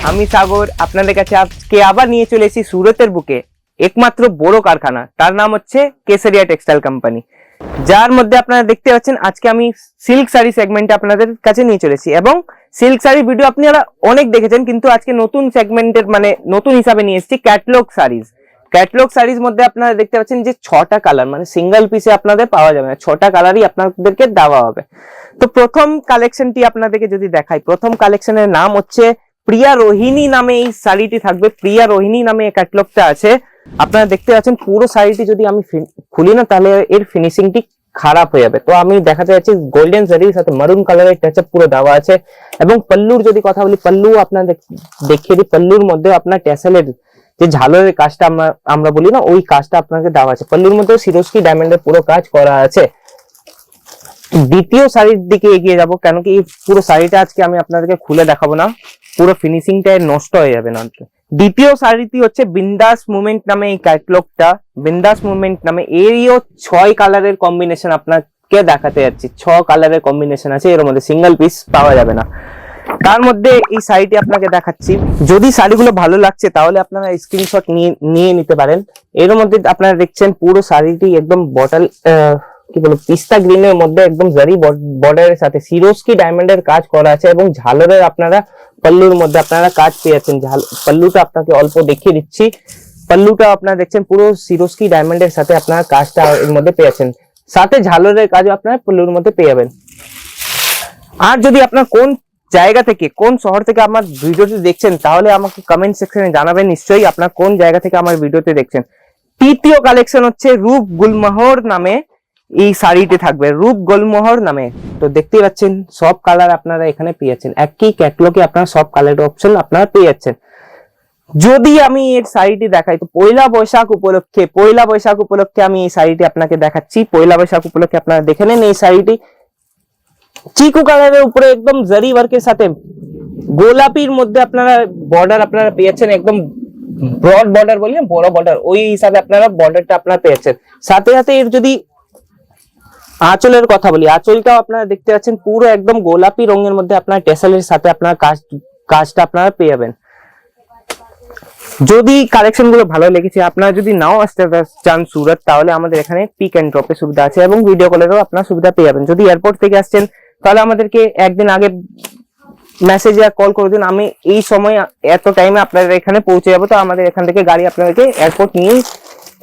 আমি সাগর আপনাদের কাছে আজকে আবার নিয়ে চলে এসেছি সুরতের বুকে একমাত্র বড় কারখানা, তার নাম হচ্ছে কেসারিয়া টেক্সটাইল কোম্পানি, যার মধ্যে আপনারা দেখতে পাচ্ছেন আজকে আমি সিল্ক শাড়ি সেগমেন্টে আপনাদের কাছে নিয়ে চলেছি। এবং সিল্ক শাড়ি ভিডিও আপনারা অনেক দেখেছেন, কিন্তু আজকে নতুন সেগমেন্টের মানে নতুন হিসাবে নিয়ে এসেছি ক্যাটলগ শাড়িজ। ক্যাটলগ শাড়ির মধ্যে আপনারা দেখতে পাচ্ছেন যে 6টা কালার, মানে সিঙ্গেল পিসে আপনাদের পাওয়া যাবে না, 6টা কালারই আপনাদেরকে দেওয়া হবে। তো প্রথম কালেকশনটি আপনাদেরকে যদি দেখাই, প্রথম কালেকশনের নাম হচ্ছে প্রিয়া রোহিণী নামে এই শাড়িটি থাকবে। প্রিয়া রোহিণী নামে এই ক্যাটলগটা আছে। আপনারা দেখতে পাচ্ছেন পুরো শাড়িটি যদি আমি খুলি না তাহলে এর ফিনিশিংটি খারাপ হয়ে যাবে। তো আমি দেখাতে যাচ্ছি গোল্ডেন জারির সাথে মারুন কালারের টাচআপ পুরো দেওয়া আছে। এবং পল্লুর যদি কথা বলি, পল্লু আপনারা দেখিয়ে দিই, পল্লুর মধ্যে আপনার ট্যাসেলের যে ঝালরের কাজটা আমরা বলি না, ওই কাজটা আপনাকে দেওয়া আছে। পল্লুর মধ্যে সিরোস্কি ডায়মন্ডের পুরো কাজ করা আছে। দ্বিতীয় শাড়ির দিকে এগিয়ে যাব, কেন কি পুরো শাড়িটা আজকে আমি আপনাদেরকে খুলে দেখাবো না, পুরো ফিনিশিংটা নষ্ট হয়ে যাবে না। দ্বিতীয় শাড়িটি হচ্ছে বিন্দাস মুভমেন্ট নামে এই ক্যাটলগটা, বিন্দাস মুভমেন্ট নামে, এরও 6 কালারের কম্বিনেশন আপনাকে দেখাতে যাচ্ছি। 6 কালারের কম্বিনেশন আছে, এর মধ্যে সিঙ্গেল পিস পাওয়া যাবে না। তার মধ্যে এই শাড়িটি আপনাকে দেখাচ্ছি, যদি শাড়িগুলো ভালো লাগছে তাহলে আপনারা স্ক্রিনশট নিয়ে নিতে পারেন। এর মধ্যে আপনারা দেখছেন পুরো শাড়িটি একদম বটল কি বলবো পিস্তা গ্রিনের মধ্যে একদম জারি বর্ডারের সাথে সিরোস্কি ডায়মন্ডের কাজ করা আছে এবং ঝালরের আপনারা পল্লুর মধ্যে আপনারা কাজ পেয়েছেন। পল্লুটা আপনাকে অল্প দেখিয়ে দিচ্ছি, পল্লুটা আপনারা দেখছেন পুরো সিরোস্কি ডায়মন্ডের সাথে আপনারা কাজটা এর মধ্যে পেয়েছেন, সাথে ঝালরের কাজও আপনারা পল্লুর মধ্যে পেয়ে যাবেন। আর যদি আপনার কোন জায়গা থেকে, কোন শহর থেকে আমার ভিডিওটি দেখছেন তাহলে আমাকে কমেন্ট সেকশনে জানাবেন নিশ্চয়ই আপনার কোন জায়গা থেকে আমার ভিডিওটি দেখছেন। তৃতীয় কালেকশন হচ্ছে রূপ গুলমোহর নামে এই শাড়িটি থাকবে, রূপ গুলমোহর নামে। তো দেখতে পাচ্ছেন সব কালার আপনারা এখানে পেয়ে যাচ্ছেন, একই ক্যাটলগে আপনারা সব কালার অপশন আপনারা পেয়ে যাচ্ছেন। যদি আমি এর শাড়িটি দেখাই তো পয়লা বৈশাখ উপলক্ষে আমি এই শাড়িটি আপনাকে দেখাচ্ছি। পয়লা বৈশাখ উপলক্ষে আপনারা দেখে নেন এই শাড়িটি চিকু কালারের উপরে একদম জারি ওয়ার্কের সাথে গোলাপির মধ্যে আপনারা বর্ডার আপনারা পেয়েছেন, একদম ব্রড বর্ডার বললেন বড় বর্ডার, ওই হিসাবে আপনারা বর্ডারটা আপনারা পেয়েছেন। সাথে সাথে এর যদি আঁচলের কথা বলি, আঁচলটাও আপনারা দেখতে পাচ্ছেন পুরো একদম গোলাপি রঙের মধ্যে আপনার টেসেলের সাথে আপনার কাজটা আপনারা পেয়ে যাবেন। যদি কালেকশন গুলো ভালো লেগেছে, আপনারা যদি নাও আসতে চান সুরত, তাহলে আমাদের এখানে পিক এন্ড ড্রপের সুবিধা আছে এবং ভিডিও কলেরও আপনারা সুবিধা পেয়ে যাবেন। যদি এয়ারপোর্ট থেকে আসছেন তাহলে আমাদেরকে একদিন আগে মেসেজ বা কল করে দিন, আমি এই সময় এত টাইমে আপনাদের এখানে পৌঁছে যাবো। তো আমাদের এখান থেকে গাড়ি আপনাদেরকে এয়ারপোর্ট নিয়ে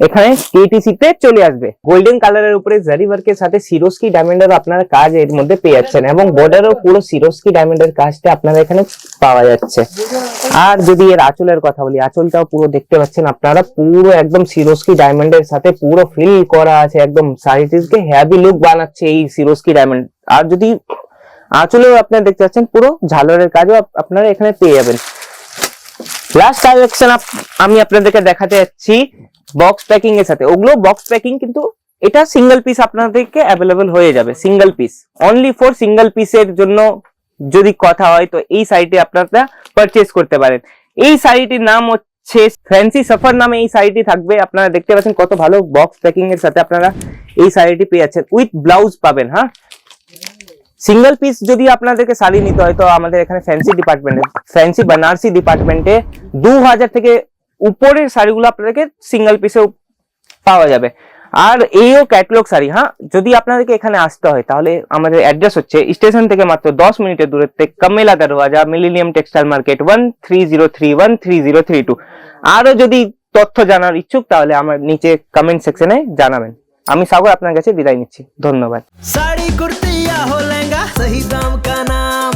এখানে কেটিসি তে চলে আসবে। গোল্ডেন কালারের উপরে জারি ওয়ার্কের সাথে সিরোস্কি ডায়মন্ডের আপনারা কাজ এর মধ্যে পেয়ে যাচ্ছেন এবং বর্ডারও পুরো সিরোস্কি ডায়মন্ডের কাজটা আপনারা এখানে পাওয়া যাচ্ছে। আর যদি এর আঁচলের কথা বলি, আঁচলটাও পুরো দেখতে পাচ্ছেন আপনারা পুরো একদম সিরোস্কি ডায়মন্ডের সাথে পুরো ফিল করা আছে, একদম শাড়িটিকে হেভি লুক বানাচ্ছে এই সিরোস্কি ডায়মন্ড। আর যদি আঁচলেও আপনারা দেখতে পাচ্ছেন পুরো ঝালরের কাজও আপনারা এখানে পেয়ে যাবেন। লাস্ট কালেকশন আমি আপনাদেরকে দেখাতে যাচ্ছি বক্স প্যাকিং এর সাথে, ওগুলো বক্স প্যাকিং কিন্তু এটা সিঙ্গেল পিস আপনাদেরকে অ্যাভেলেবল হয়ে যাবে, single piece only for single পিসের জন্য যদি কথা হয় তো এই শাড়িটি আপনারা পারচেজ করতে পারেন। এই শাড়িটির নাম হচ্ছে ফ্যান্সি সফর নামে এই শাড়িটি থাকবে। আপনারা দেখতে পাচ্ছেন কত ভালো বক্স প্যাকিং এর সাথে আপনারা এই শাড়িটি পেয়ে যাচ্ছেন, উইথ ব্লাউজ পাবেন। হ্যাঁ, সিঙ্গেল পিস যদি আপনাদেরকে শাড়ি নিতে হয় তো আমাদের এখানে ফ্যান্সি ডিপার্টমেন্টে, ফ্যান্সি বানারসি ডিপার্টমেন্টে 2000 থেকে উপরের শাড়িগুলো আপনাদেরকে সিঙ্গেল পিসে পাওয়া যাবে। আর এইও ক্যাটলগ শাড়ি। হ্যাঁ, যদি আপনাদেরকে এখানে আসতে হয় তাহলে আমাদের অ্যাড্রেস হচ্ছে স্টেশন থেকে মাত্র 10 মিনিটের দূরত্বে কামেলা দরওয়াজা, মিলেনিয়াম টেক্সটাইল মার্কেট, 1303-13032। আরো যদি তথ্য জানার ইচ্ছুক তাহলে আমার নিচে কমেন্ট সেকশনে জানাবেন। আমি সাগর আপনার কাছে বিদায় নিচ্ছি, ধন্যবাদ। साड़ी कुर्ती या हो लहंगा, सही दाम का नाम